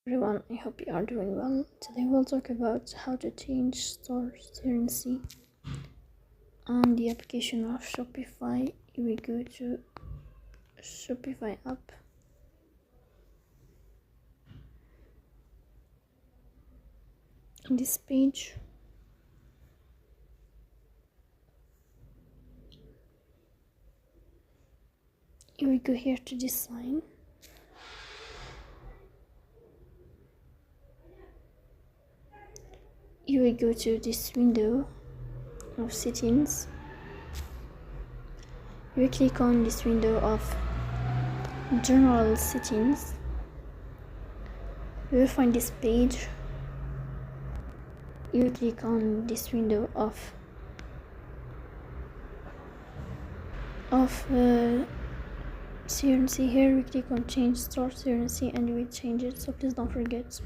Everyone, I hope you are doing well. Today we'll talk about how to change store currency on the application of Shopify. We go to Shopify app. On this page, we go here to design. You will go to this window of settings. You click on this window of general settings. You will find this page. You click on this window of currency. Here we click on change store currency and we change it, so please don't forget.